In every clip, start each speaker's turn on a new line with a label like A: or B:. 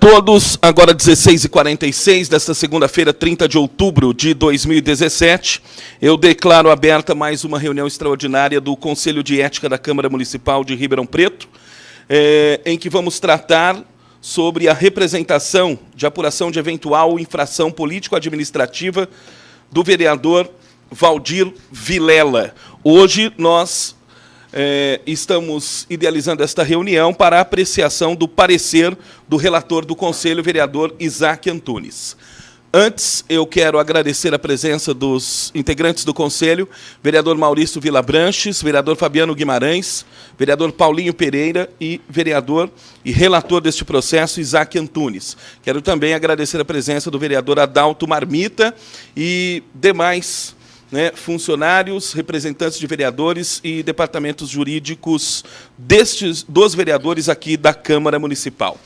A: todos, agora 16h46 desta segunda-feira, 30 de outubro de 2017, eu declaro aberta mais uma reunião extraordinária do Conselho de Ética da Câmara Municipal de Ribeirão Preto, em que vamos tratar sobre a representação de apuração de eventual infração político-administrativa do vereador Valdir Vilela. Hoje nós estamos idealizando esta reunião para a apreciação do parecer do relator do Conselho, vereador Isaac Antunes. Antes, eu quero agradecer a presença dos integrantes do Conselho, vereador Maurício Vilabranches, vereador Fabiano Guimarães, vereador Paulinho Pereira e vereador e relator deste processo, Isaac Antunes. Quero também agradecer a presença do vereador Adalto Marmita e demais funcionários, representantes de vereadores e departamentos jurídicos dos vereadores aqui da Câmara Municipal.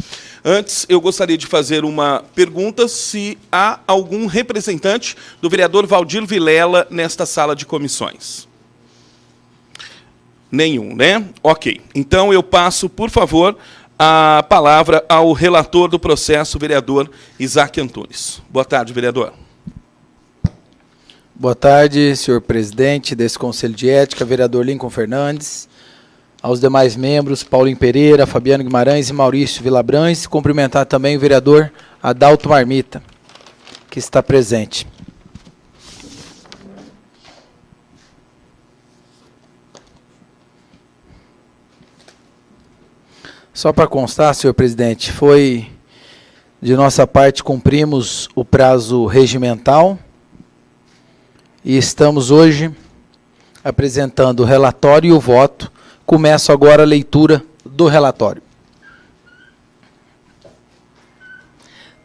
A: Antes, eu gostaria de fazer uma pergunta se há algum representante do vereador Valdir Vilela nesta sala de comissões. Nenhum, né? Ok. Então, eu passo, por favor, a palavra ao relator do processo, vereador Isaac Antunes. Boa tarde, vereador.
B: Boa tarde, senhor presidente desse Conselho de Ética, vereador Lincoln Fernandes, aos demais membros, Paulinho Pereira, Fabiano Guimarães e Maurício Vilabranches, cumprimentar também o vereador Adalto Marmita, que está presente. Só para constar, senhor presidente, de nossa parte, cumprimos o prazo regimental, e estamos hoje apresentando o relatório e o voto. Começo agora a leitura do relatório.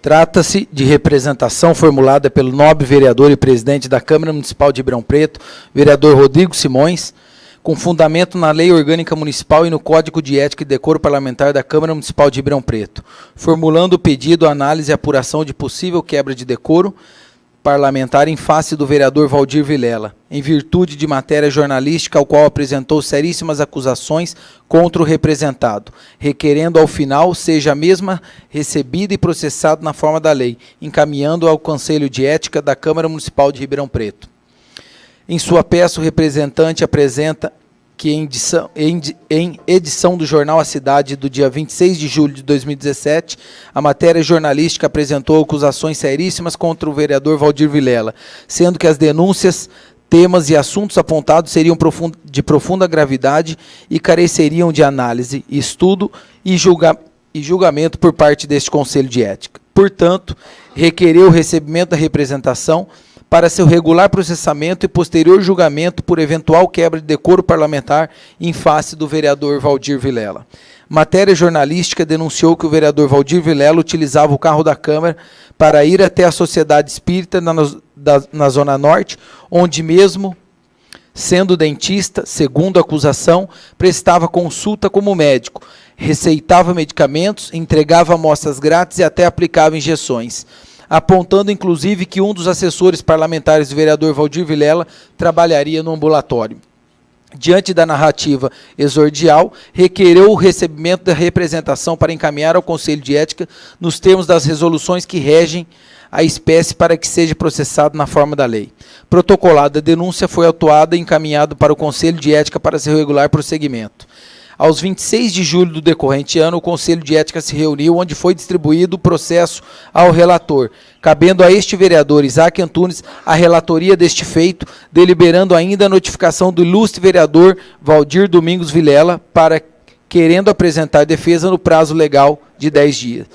B: Trata-se de representação formulada pelo nobre vereador e presidente da Câmara Municipal de Ribeirão Preto, vereador Rodrigo Simões, com fundamento na Lei Orgânica Municipal e no Código de Ética e Decoro Parlamentar da Câmara Municipal de Ribeirão Preto, formulando o pedido, análise e apuração de possível quebra de decoro parlamentar em face do vereador Valdir Vilela, em virtude de matéria jornalística ao qual apresentou seríssimas acusações contra o representado, requerendo ao final seja a mesma recebida e processada na forma da lei, encaminhando ao Conselho de Ética da Câmara Municipal de Ribeirão Preto. Em sua peça, o representante apresenta que em edição do jornal A Cidade do dia 26 de julho de 2017, a matéria jornalística apresentou acusações seríssimas contra o vereador Valdir Vilela, sendo que as denúncias, temas e assuntos apontados seriam de profunda gravidade e careceriam de análise, estudo e julgamento por parte deste Conselho de Ética. Portanto, requereu o recebimento da representação para seu regular processamento e posterior julgamento por eventual quebra de decoro parlamentar em face do vereador Valdir Vilela. Matéria jornalística denunciou que o vereador Valdir Vilela utilizava o carro da Câmara para ir até a Sociedade Espírita na Zona Norte, onde mesmo sendo dentista, segundo a acusação, prestava consulta como médico, receitava medicamentos, entregava amostras grátis e até aplicava injeções, apontando inclusive que um dos assessores parlamentares do vereador Valdir Vilela trabalharia no ambulatório. Diante da narrativa exordial, requereu o recebimento da representação para encaminhar ao Conselho de Ética nos termos das resoluções que regem a espécie para que seja processado na forma da lei. Protocolada a denúncia, foi autuada e encaminhado para o Conselho de Ética para seu regular prosseguimento. Aos 26 de julho do decorrente ano, o Conselho de Ética se reuniu, onde foi distribuído o processo ao relator, cabendo a este vereador Isaac Antunes a relatoria deste feito, deliberando ainda a notificação do ilustre vereador Valdir Domingos Vilela, querendo apresentar defesa no prazo legal de 10 dias.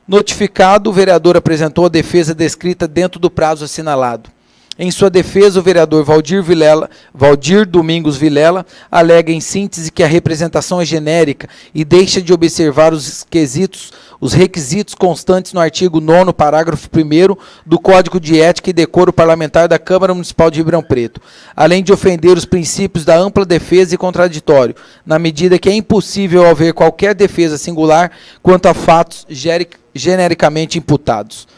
B: Notificado, o vereador apresentou a defesa descrita dentro do prazo assinalado. Em sua defesa, o vereador Valdir Domingos Vilela alega em síntese que a representação é genérica e deixa de observar os requisitos constantes no artigo 9º, parágrafo 1º do Código de Ética e Decoro Parlamentar da Câmara Municipal de Ribeirão Preto, além de ofender os princípios da ampla defesa e contraditório, na medida que é impossível haver qualquer defesa singular quanto a fatos genericamente imputados.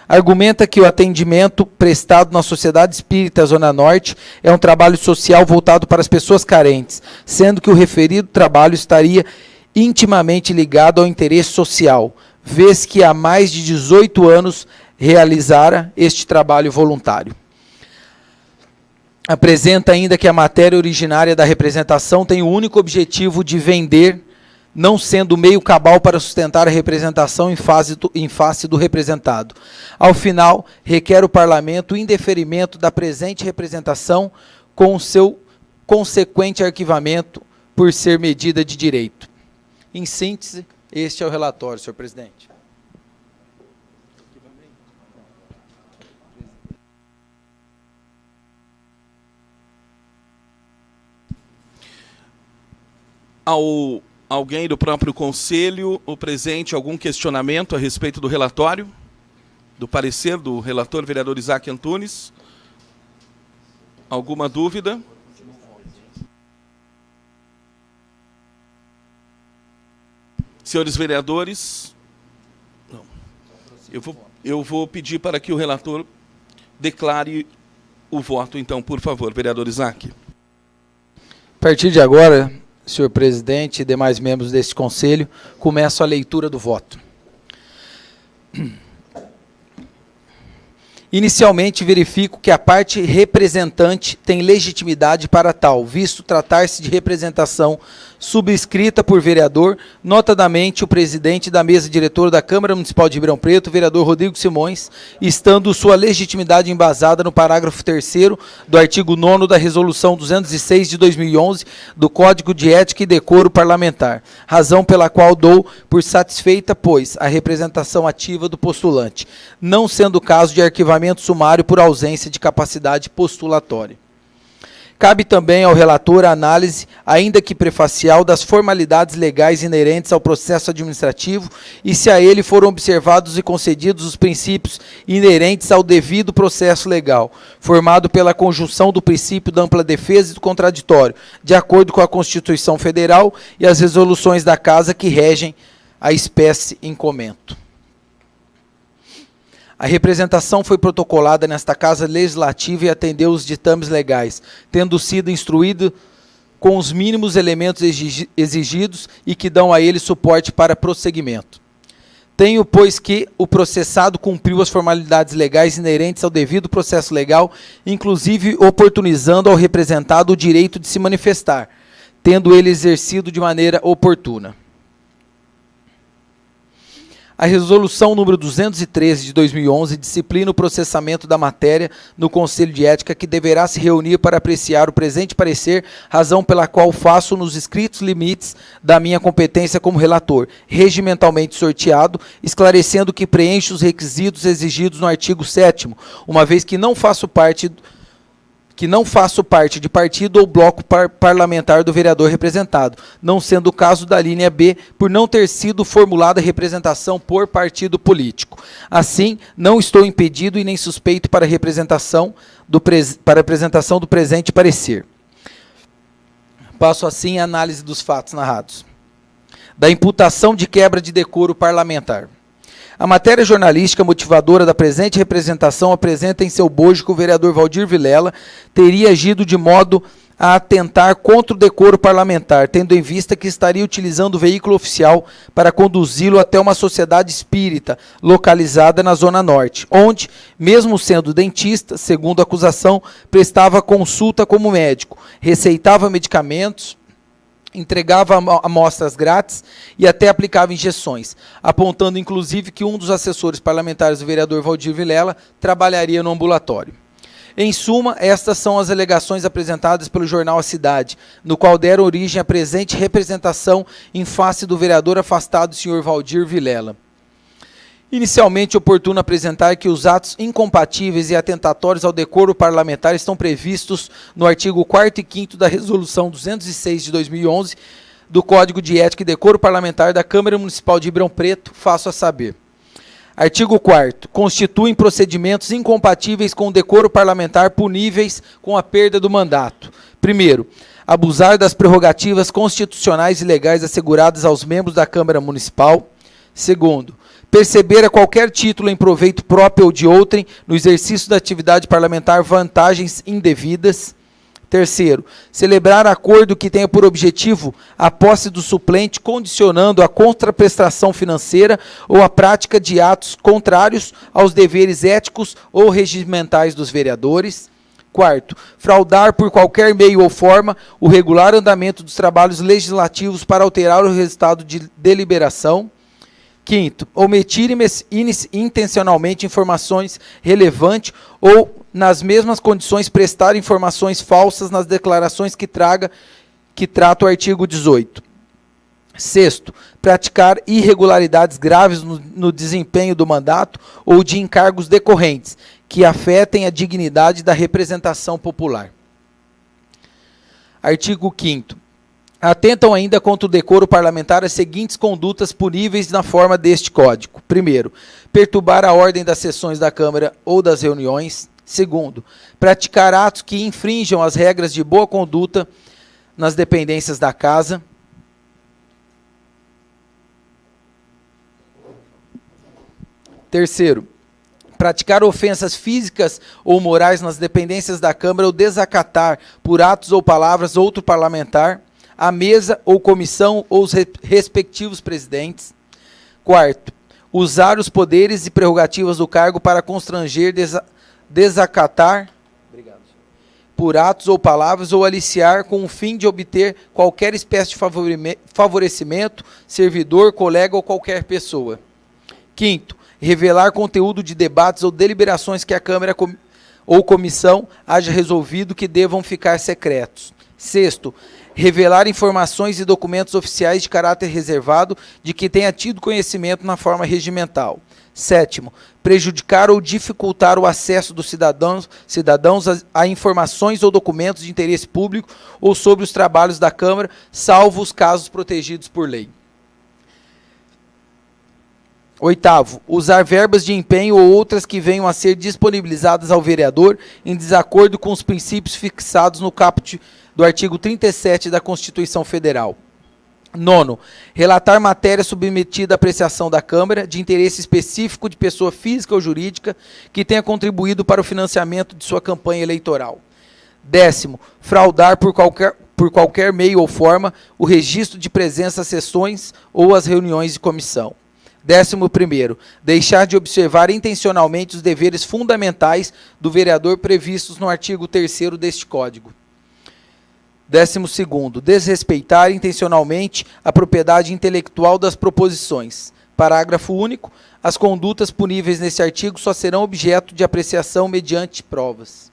B: Argumenta que o atendimento prestado na Sociedade Espírita Zona Norte é um trabalho social voltado para as pessoas carentes, sendo que o referido trabalho estaria intimamente ligado ao interesse social, vez que há mais de 18 anos realizara este trabalho voluntário. Apresenta ainda que a matéria originária da representação tem o único objetivo de vender, não sendo meio cabal para sustentar a representação em face do representado. Ao final, requer o Parlamento o indeferimento da presente representação com o seu consequente arquivamento por ser medida de direito. Em síntese, este é o relatório, senhor presidente.
A: Alguém do próprio Conselho, o presente, algum questionamento a respeito do relatório? Do parecer do relator, vereador Isaac Antunes? Alguma dúvida? Senhores vereadores, não. Eu vou pedir para que o relator declare o voto, então, por favor, vereador Isaac.
B: A partir de agora, senhor presidente e demais membros deste conselho, começo a leitura do voto. Inicialmente, verifico que a parte representante tem legitimidade para tal, visto tratar-se de representação subscrita por vereador, notadamente o presidente da mesa diretora da Câmara Municipal de Ribeirão Preto, vereador Rodrigo Simões, estando sua legitimidade embasada no parágrafo 3º do artigo 9º da Resolução 206 de 2011 do Código de Ética e Decoro Parlamentar, razão pela qual dou por satisfeita, pois, a representação ativa do postulante, não sendo o caso de arquivamento sumário por ausência de capacidade postulatória. Cabe também ao relator a análise, ainda que prefacial, das formalidades legais inerentes ao processo administrativo e se a ele foram observados e concedidos os princípios inerentes ao devido processo legal, formado pela conjunção do princípio da ampla defesa e do contraditório, de acordo com a Constituição Federal e as resoluções da Casa que regem a espécie em comento. A representação foi protocolada nesta Casa Legislativa e atendeu os ditames legais, tendo sido instruído com os mínimos elementos exigidos e que dão a ele suporte para prosseguimento. Tenho, pois, que o processado cumpriu as formalidades legais inerentes ao devido processo legal, inclusive oportunizando ao representado o direito de se manifestar, tendo ele exercido de maneira oportuna. A resolução número 213 de 2011 disciplina o processamento da matéria no Conselho de Ética, que deverá se reunir para apreciar o presente parecer, razão pela qual faço nos escritos limites da minha competência como relator, regimentalmente sorteado, esclarecendo que preencho os requisitos exigidos no artigo 7º, uma vez que não faço parte de partido ou bloco parlamentar do vereador representado, não sendo o caso da linha B, por não ter sido formulada representação por partido político. Assim, não estou impedido e nem suspeito para a apresentação do presente parecer. Passo assim a análise dos fatos narrados. Da imputação de quebra de decoro parlamentar. A matéria jornalística motivadora da presente representação apresenta em seu bojo que o vereador Valdir Vilela teria agido de modo a atentar contra o decoro parlamentar, tendo em vista que estaria utilizando o veículo oficial para conduzi-lo até uma sociedade espírita localizada na Zona Norte, onde, mesmo sendo dentista, segundo a acusação, prestava consulta como médico, receitava medicamentos, entregava amostras grátis e até aplicava injeções, apontando inclusive que um dos assessores parlamentares do vereador Valdir Vilela trabalharia no ambulatório. Em suma, estas são as alegações apresentadas pelo jornal A Cidade, no qual deram origem à presente representação em face do vereador afastado, senhor Valdir Vilela. Inicialmente, oportuno apresentar que os atos incompatíveis e atentatórios ao decoro parlamentar estão previstos no artigo 4º e 5º da Resolução 206 de 2011 do Código de Ética e Decoro Parlamentar da Câmara Municipal de Ribeirão Preto, faço a saber. Artigo 4º. Constituem procedimentos incompatíveis com o decoro parlamentar puníveis com a perda do mandato. Primeiro, abusar das prerrogativas constitucionais e legais asseguradas aos membros da Câmara Municipal. Segundo, perceber a qualquer título em proveito próprio ou de outrem, no exercício da atividade parlamentar, vantagens indevidas. Terceiro, celebrar acordo que tenha por objetivo a posse do suplente, condicionando a contraprestação financeira ou a prática de atos contrários aos deveres éticos ou regimentais dos vereadores. Quarto, fraudar por qualquer meio ou forma o regular andamento dos trabalhos legislativos para alterar o resultado de deliberação. Quinto, omitir intencionalmente informações relevantes ou, nas mesmas condições, prestar informações falsas nas declarações que trata o artigo 18. Sexto, praticar irregularidades graves no desempenho do mandato ou de encargos decorrentes, que afetem a dignidade da representação popular. Artigo 5º. Atentam ainda contra o decoro parlamentar as seguintes condutas puníveis na forma deste Código. Primeiro, perturbar a ordem das sessões da Câmara ou das reuniões. Segundo, praticar atos que infringam as regras de boa conduta nas dependências da Casa. Terceiro, praticar ofensas físicas ou morais nas dependências da Câmara ou desacatar, por atos ou palavras, outro parlamentar, a mesa ou comissão ou os respectivos presidentes. Quarto, usar os poderes e prerrogativas do cargo para constranger, desacatar, por atos ou palavras, ou aliciar com o fim de obter qualquer espécie de favorecimento, servidor, colega ou qualquer pessoa. Quinto, revelar conteúdo de debates ou deliberações que a Câmara ou comissão haja resolvido que devam ficar secretos. Sexto, revelar informações e documentos oficiais de caráter reservado de que tenha tido conhecimento na forma regimental. Sétimo, prejudicar ou dificultar o acesso dos cidadãos a informações ou documentos de interesse público ou sobre os trabalhos da Câmara, salvo os casos protegidos por lei. Oitavo, usar verbas de empenho ou outras que venham a ser disponibilizadas ao vereador em desacordo com os princípios fixados no caput do artigo 37 da Constituição Federal. Nono, relatar matéria submetida à apreciação da Câmara de interesse específico de pessoa física ou jurídica que tenha contribuído para o financiamento de sua campanha eleitoral. Décimo, fraudar por qualquer meio ou forma o registro de presença às sessões ou às reuniões de comissão. 11º, deixar de observar intencionalmente os deveres fundamentais do vereador previstos no artigo 3º deste Código. 12º, desrespeitar intencionalmente a propriedade intelectual das proposições. Parágrafo único. As condutas puníveis nesse artigo só serão objeto de apreciação mediante provas.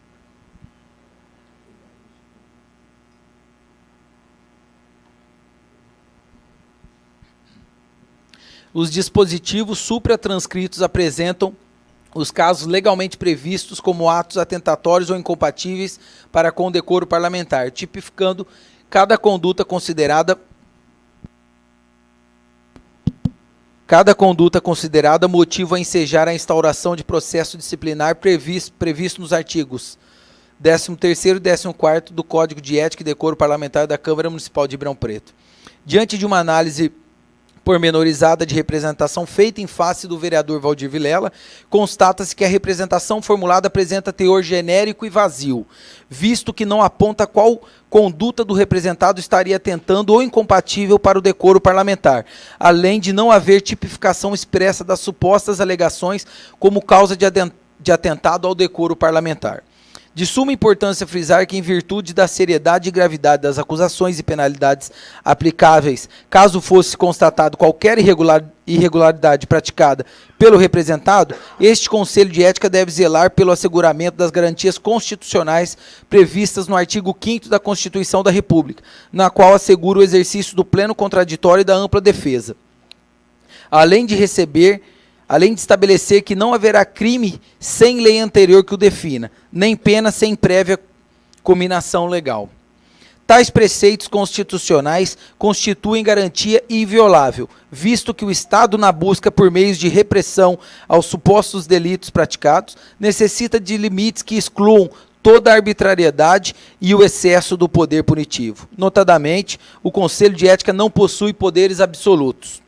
B: Os dispositivos supratranscritos apresentam os casos legalmente previstos como atos atentatórios ou incompatíveis para com o decoro parlamentar, tipificando cada conduta considerada motivo a ensejar a instauração de processo disciplinar previsto nos artigos 13º e 14º do Código de Ética e Decoro Parlamentar da Câmara Municipal de Ribeirão Preto. Diante de uma análise pormenorizada de representação feita em face do vereador Valdir Vilela, constata-se que a representação formulada apresenta teor genérico e vazio, visto que não aponta qual conduta do representado estaria atentando ou incompatível para o decoro parlamentar, além de não haver tipificação expressa das supostas alegações como causa de atentado ao decoro parlamentar. De suma importância frisar que, em virtude da seriedade e gravidade das acusações e penalidades aplicáveis, caso fosse constatado qualquer irregularidade praticada pelo representado, este Conselho de Ética deve zelar pelo asseguramento das garantias constitucionais previstas no artigo 5º da Constituição da República, na qual assegura o exercício do pleno contraditório e da ampla defesa. Além de estabelecer que não haverá crime sem lei anterior que o defina, nem pena sem prévia cominação legal. Tais preceitos constitucionais constituem garantia inviolável, visto que o Estado, na busca por meios de repressão aos supostos delitos praticados, necessita de limites que excluam toda a arbitrariedade e o excesso do poder punitivo. Notadamente, o Conselho de Ética não possui poderes absolutos.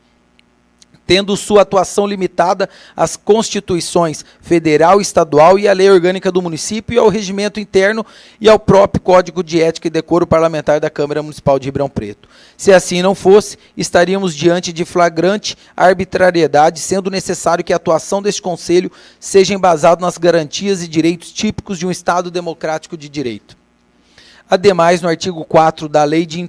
B: tendo sua atuação limitada às constituições federal, estadual e à lei orgânica do município e ao regimento interno e ao próprio Código de Ética e Decoro Parlamentar da Câmara Municipal de Ribeirão Preto. Se assim não fosse, estaríamos diante de flagrante arbitrariedade, sendo necessário que a atuação deste Conselho seja embasada nas garantias e direitos típicos de um Estado democrático de direito. Ademais, no artigo 4 da Lei de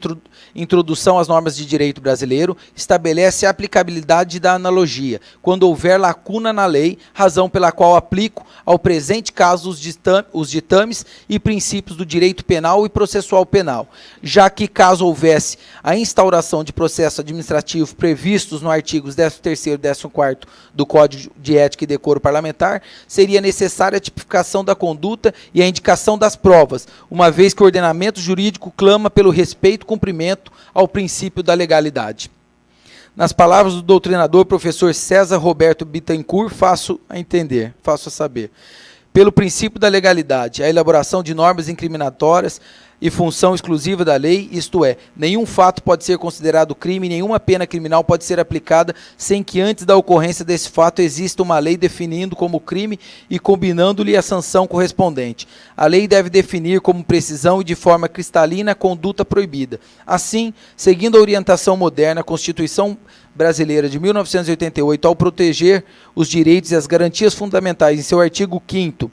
B: Introdução às Normas de Direito Brasileiro, estabelece a aplicabilidade da analogia, quando houver lacuna na lei, razão pela qual aplico ao presente caso os ditames e princípios do direito penal e processual penal, já que, caso houvesse a instauração de processo administrativo previstos no artigos 13º e 14º do Código de Ética e Decoro Parlamentar, seria necessária a tipificação da conduta e a indicação das provas, uma vez que o ordenamento jurídico clama pelo respeito e cumprimento ao princípio da legalidade. Nas palavras do doutrinador professor César Roberto Bittencourt, faço a saber. Pelo princípio da legalidade, a elaboração de normas incriminatórias e função exclusiva da lei, isto é, nenhum fato pode ser considerado crime, nenhuma pena criminal pode ser aplicada sem que antes da ocorrência desse fato exista uma lei definindo como crime e combinando-lhe a sanção correspondente. A lei deve definir como precisão e de forma cristalina a conduta proibida. Assim, seguindo a orientação moderna, a Constituição Brasileira de 1988, ao proteger os direitos e as garantias fundamentais em seu artigo 5º,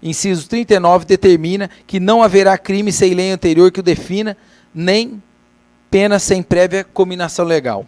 B: inciso 39, determina que não haverá crime sem lei anterior que o defina, nem pena sem prévia cominação legal.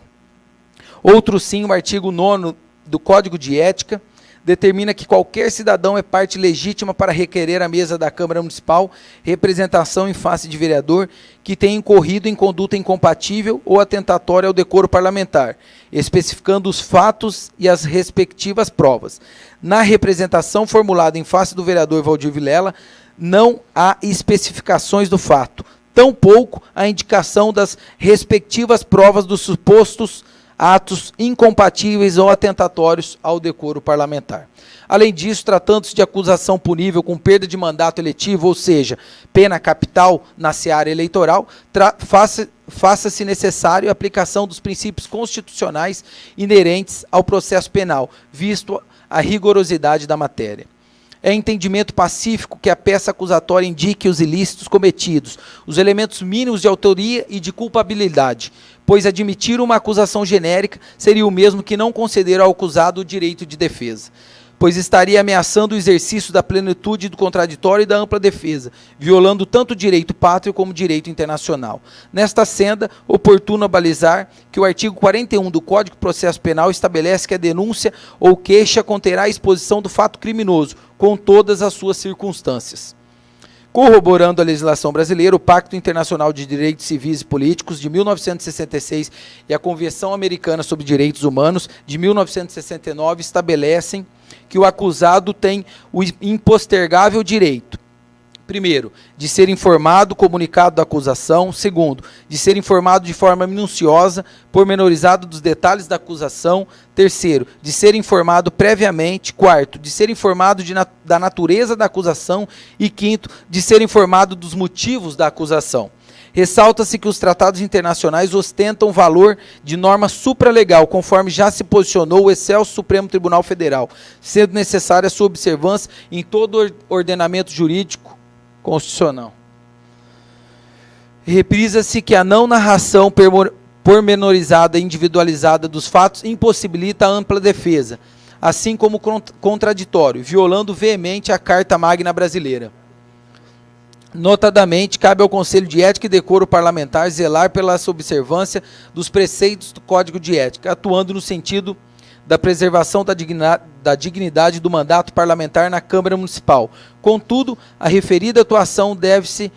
B: Outro sim, o artigo 9º do Código de Ética, determina que qualquer cidadão é parte legítima para requerer à mesa da Câmara Municipal representação em face de vereador que tenha incorrido em conduta incompatível ou atentatória ao decoro parlamentar, especificando os fatos e as respectivas provas. Na representação formulada em face do vereador Valdir Vilela, não há especificações do fato, tampouco a indicação das respectivas provas dos supostos atos incompatíveis ou atentatórios ao decoro parlamentar. Além disso, tratando-se de acusação punível com perda de mandato eletivo, ou seja, pena capital na seara eleitoral, faça-se necessário a aplicação dos princípios constitucionais inerentes ao processo penal, visto a rigorosidade da matéria. É entendimento pacífico que a peça acusatória indique os ilícitos cometidos, os elementos mínimos de autoria e de culpabilidade, pois admitir uma acusação genérica seria o mesmo que não conceder ao acusado o direito de defesa, pois estaria ameaçando o exercício da plenitude do contraditório e da ampla defesa, violando tanto o direito pátrio como o direito internacional. Nesta senda, oportuno balizar que o artigo 41 do Código de Processo Penal estabelece que a denúncia ou queixa conterá a exposição do fato criminoso, com todas as suas circunstâncias. Corroborando a legislação brasileira, o Pacto Internacional de Direitos Civis e Políticos de 1966 e a Convenção Americana sobre Direitos Humanos de 1969 estabelecem que o acusado tem o impostergável direito, primeiro, de ser informado, comunicado da acusação; segundo, de ser informado de forma minuciosa, pormenorizado dos detalhes da acusação; terceiro, de ser informado previamente; quarto, de ser informado da natureza da acusação; e quinto, de ser informado dos motivos da acusação. Ressalta-se que os tratados internacionais ostentam valor de norma supralegal, conforme já se posicionou o excelso Supremo Tribunal Federal, sendo necessária a sua observância em todo o ordenamento jurídico constitucional. Reprisa-se que a não narração pormenorizada e individualizada dos fatos impossibilita a ampla defesa, assim como contraditório, violando veemente a Carta Magna Brasileira. Notadamente, cabe ao Conselho de Ética e Decoro Parlamentar zelar pela observância dos preceitos do Código de Ética, atuando no sentido da preservação da dignidade do mandato parlamentar na Câmara Municipal. Contudo, a referida atuação deve-se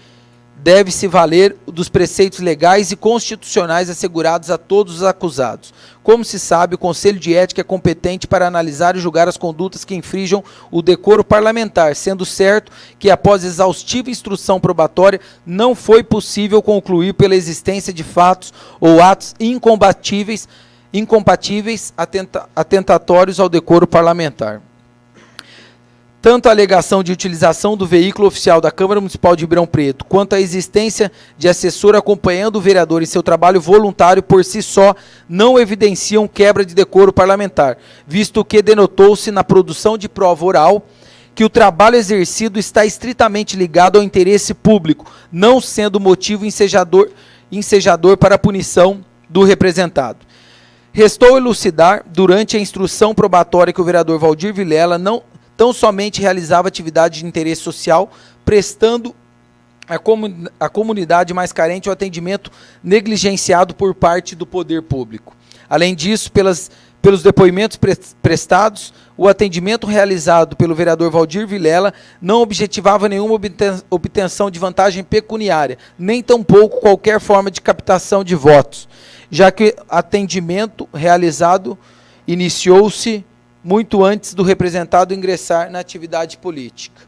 B: valer dos preceitos legais e constitucionais assegurados a todos os acusados. Como se sabe, o Conselho de Ética é competente para analisar e julgar as condutas que infringam o decoro parlamentar, sendo certo que, após exaustiva instrução probatória, não foi possível concluir pela existência de fatos ou atos incompatíveis atentatórios ao decoro parlamentar. Tanto a alegação de utilização do veículo oficial da Câmara Municipal de Ribeirão Preto, quanto a existência de assessor acompanhando o vereador em seu trabalho voluntário por si só, não evidenciam quebra de decoro parlamentar, visto que denotou-se na produção de prova oral que o trabalho exercido está estritamente ligado ao interesse público, não sendo motivo ensejador para a punição do representado. Restou elucidar, durante a instrução probatória, que o vereador Valdir Vilela não tão somente realizava atividade de interesse social, prestando à comunidade mais carente o atendimento negligenciado por parte do poder público. Além disso, pelos depoimentos prestados, o atendimento realizado pelo vereador Valdir Vilela não objetivava nenhuma obtenção de vantagem pecuniária, nem tampouco qualquer forma de captação de votos, já que o atendimento realizado iniciou-se muito antes do representado ingressar na atividade política.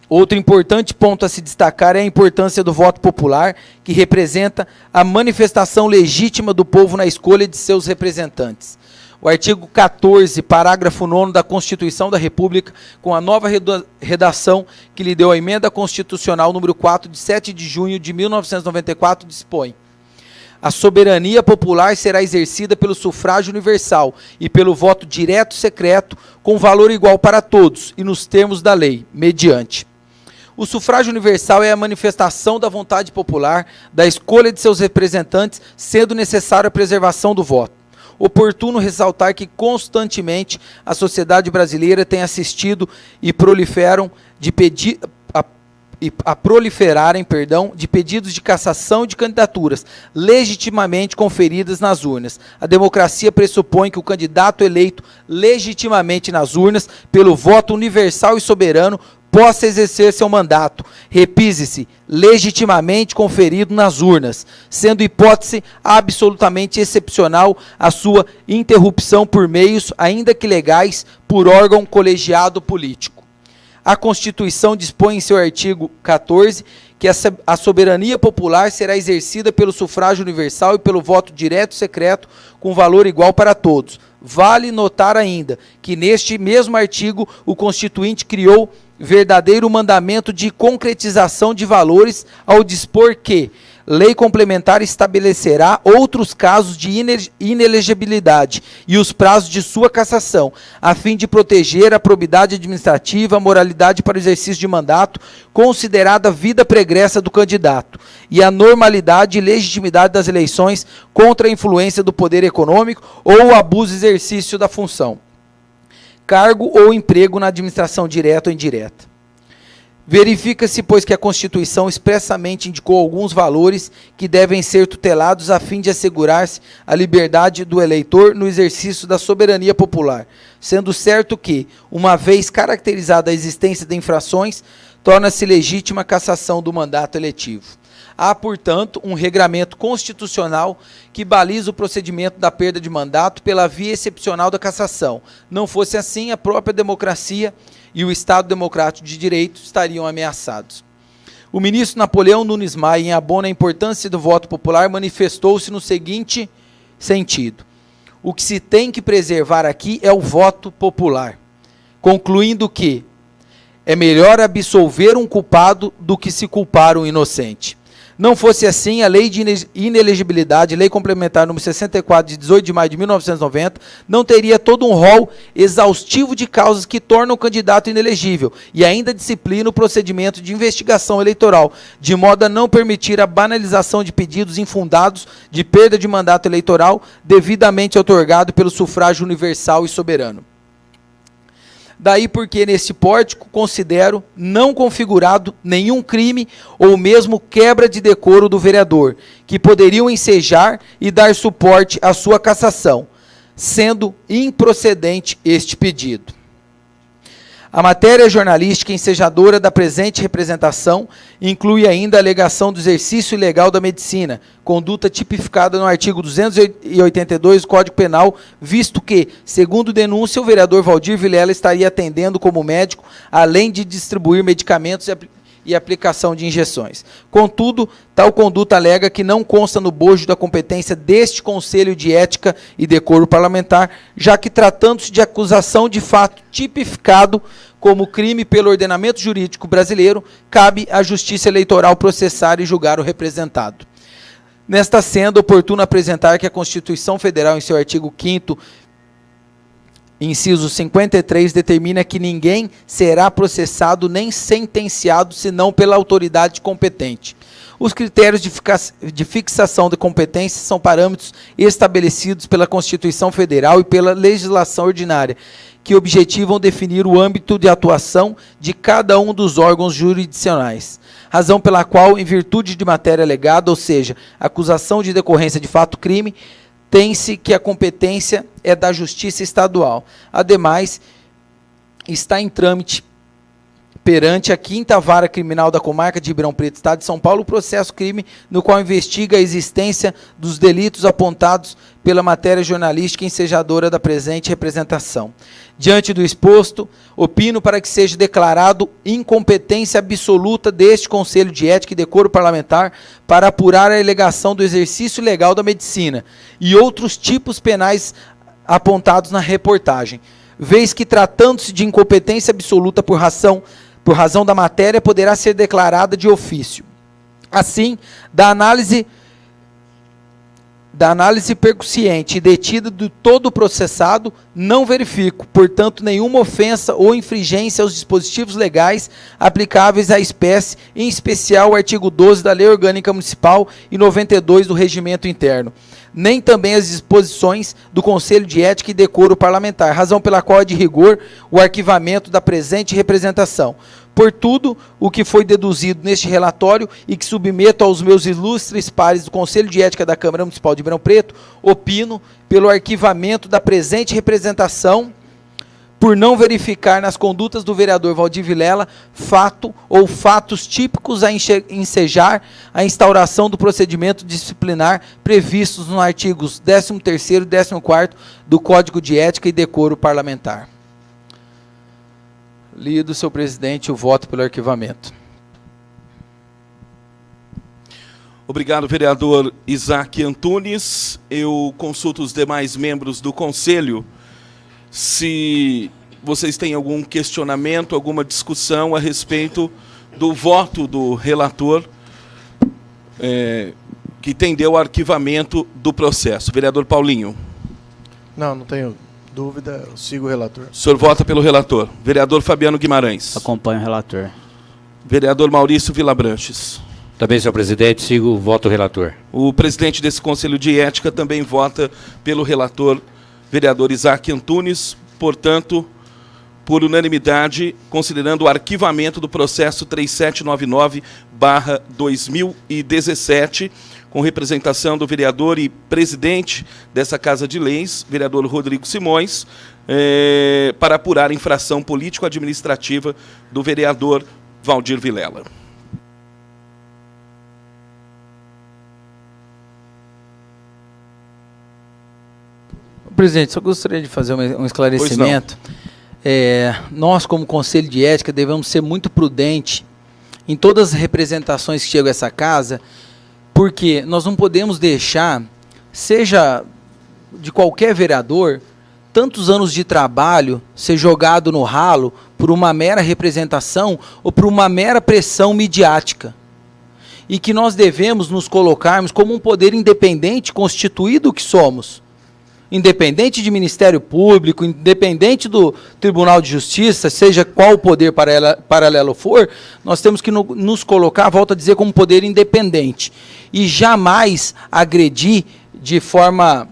B: Outro importante ponto a se destacar é a importância do voto popular, que representa a manifestação legítima do povo na escolha de seus representantes. O artigo 14, parágrafo 9º da Constituição da República, com a nova redação que lhe deu a emenda constitucional número 4, de 7 de junho de 1994, dispõe: a soberania popular será exercida pelo sufrágio universal e pelo voto direto secreto, com valor igual para todos e nos termos da lei, mediante. O sufrágio universal é a manifestação da vontade popular, da escolha de seus representantes, sendo necessária a preservação do voto. Oportuno ressaltar que constantemente a sociedade brasileira tem assistido e proliferarem de pedidos de cassação de candidaturas legitimamente conferidas nas urnas. A democracia pressupõe que o candidato eleito legitimamente nas urnas, pelo voto universal e soberano, possa exercer seu mandato, repise-se, legitimamente conferido nas urnas, sendo hipótese absolutamente excepcional a sua interrupção por meios, ainda que legais, por órgão colegiado político. A Constituição dispõe em seu artigo 14 que a soberania popular será exercida pelo sufrágio universal e pelo voto direto e secreto, com valor igual para todos. Vale notar ainda que neste mesmo artigo o Constituinte criou verdadeiro mandamento de concretização de valores ao dispor que lei complementar estabelecerá outros casos de inelegibilidade e os prazos de sua cassação, a fim de proteger a probidade administrativa, a moralidade para o exercício de mandato, considerada a vida pregressa do candidato, e a normalidade e legitimidade das eleições contra a influência do poder econômico ou o abuso do exercício da função, cargo ou emprego na administração direta ou indireta. Verifica-se, pois, que a Constituição expressamente indicou alguns valores que devem ser tutelados a fim de assegurar-se a liberdade do eleitor no exercício da soberania popular, sendo certo que, uma vez caracterizada a existência de infrações, torna-se legítima a cassação do mandato eletivo. Há, portanto, um regramento constitucional que baliza o procedimento da perda de mandato pela via excepcional da cassação. Não fosse assim, a própria democracia e o Estado democrático de direito estariam ameaçados. O ministro Napoleão Nunes Maia, em abono à importância do voto popular, manifestou-se no seguinte sentido: o que se tem que preservar aqui é o voto popular, concluindo que é melhor absolver um culpado do que se culpar um inocente. Não fosse assim, a lei de inelegibilidade, lei complementar número 64, de 18 de maio de 1990, não teria todo um rol exaustivo de causas que tornam o candidato inelegível e ainda disciplina o procedimento de investigação eleitoral, de modo a não permitir a banalização de pedidos infundados de perda de mandato eleitoral devidamente outorgado pelo sufrágio universal e soberano. Daí porque neste pórtico considero não configurado nenhum crime ou mesmo quebra de decoro do vereador, que poderiam ensejar e dar suporte à sua cassação, sendo improcedente este pedido. A matéria jornalística ensejadora da presente representação inclui ainda a alegação do exercício ilegal da medicina, conduta tipificada no artigo 282 do Código Penal, visto que, segundo denúncia, o vereador Valdir Vilela estaria atendendo como médico, além de distribuir medicamentos e aplicação de injeções. Contudo, tal conduta alega que não consta no bojo da competência deste Conselho de Ética e Decoro Parlamentar, já que, tratando-se de acusação de fato tipificado como crime pelo ordenamento jurídico brasileiro, cabe à Justiça Eleitoral processar e julgar o representado. Nesta senda, oportuno apresentar que a Constituição Federal, em seu artigo 5º, inciso 53, determina que ninguém será processado nem sentenciado senão pela autoridade competente. Os critérios de fixação de competência são parâmetros estabelecidos pela Constituição Federal e pela legislação ordinária, que objetivam definir o âmbito de atuação de cada um dos órgãos jurisdicionais. Razão pela qual, em virtude de matéria alegada, ou seja, acusação de decorrência de fato-crime, tem-se que a competência é da Justiça Estadual. Ademais, está em trâmite perante a 5ª Vara Criminal da Comarca de Ribeirão Preto, Estado de São Paulo, o processo-crime no qual investiga a existência dos delitos apontados pela matéria jornalística ensejadora da presente representação. Diante do exposto, opino para que seja declarado incompetência absoluta deste Conselho de Ética e Decoro Parlamentar para apurar a alegação do exercício ilegal da medicina e outros tipos penais apontados na reportagem, vez que, tratando-se de incompetência absoluta por razão da matéria, poderá ser declarada de ofício. Assim, da análise percussiente e detida de todo o processado, não verifico, portanto, nenhuma ofensa ou infringência aos dispositivos legais aplicáveis à espécie, em especial o artigo 12 da Lei Orgânica Municipal e 92 do Regimento Interno, nem também as disposições do Conselho de Ética e Decoro Parlamentar, razão pela qual é de rigor o arquivamento da presente representação. Por tudo o que foi deduzido neste relatório e que submeto aos meus ilustres pares do Conselho de Ética da Câmara Municipal de Ribeirão Preto, opino pelo arquivamento da presente representação, por não verificar nas condutas do vereador Valdir Vilela fato ou fatos típicos a ensejar a instauração do procedimento disciplinar previstos nos artigos 13º e 14º do Código de Ética e Decoro Parlamentar. Lido, senhor presidente, o voto pelo arquivamento.
A: Obrigado, vereador Isaac Antunes. Eu consulto os demais membros do Conselho. Se vocês têm algum questionamento, alguma discussão a respeito do voto do relator que tendeu ao arquivamento do processo. Vereador Paulinho.
C: Não tenho dúvida, eu sigo o relator.
A: O senhor vota pelo relator. Vereador Fabiano Guimarães.
D: Acompanho o relator.
A: Vereador Maurício Vilabranches.
E: Também, senhor presidente, sigo o voto do relator.
A: O presidente desse Conselho de Ética também vota pelo relator, vereador Isaac Antunes. Portanto, por unanimidade, considerando o arquivamento do processo 3799/2017, com representação do vereador e presidente dessa Casa de Leis, vereador Rodrigo Simões, para apurar a infração político-administrativa do vereador Valdir Vilela.
B: Presidente, só gostaria de fazer um esclarecimento. Nós, como Conselho de Ética, devemos ser muito prudentes em todas as representações que chegam a essa casa, porque nós não podemos deixar, seja de qualquer vereador, tantos anos de trabalho ser jogado no ralo por uma mera representação ou por uma mera pressão midiática. E que nós devemos nos colocarmos como um poder independente, constituído que somos. Independente de Ministério Público, independente do Tribunal de Justiça, seja qual o poder paralelo for, nós temos que nos colocar, volto a dizer, como poder independente. E jamais agredir de forma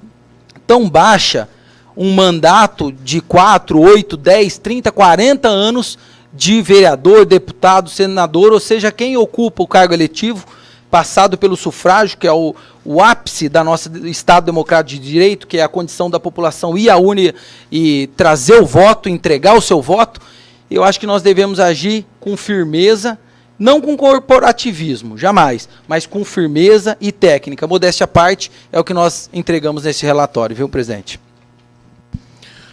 B: tão baixa um mandato de 4, 8, 10, 30, 40 anos de vereador, deputado, senador, ou seja, quem ocupa o cargo eletivo, passado pelo sufrágio, que é o ápice da nossa Estado Democrático de Direito, que é a condição da população ir à urna e trazer o voto, entregar o seu voto. Eu acho que nós devemos agir com firmeza, não com corporativismo, jamais, mas com firmeza e técnica. Modéstia à parte, é o que nós entregamos nesse relatório, viu, presidente?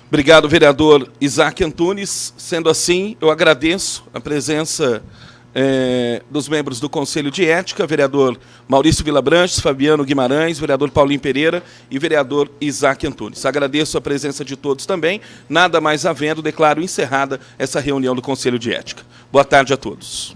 A: Obrigado, vereador Isaac Antunes. Sendo assim, eu agradeço a presença dos membros do Conselho de Ética, vereador Maurício Vilabranches, Fabiano Guimarães, vereador Paulinho Pereira e vereador Isaac Antunes. Agradeço a presença de todos também. Nada mais havendo, declaro encerrada essa reunião do Conselho de Ética. Boa tarde a todos.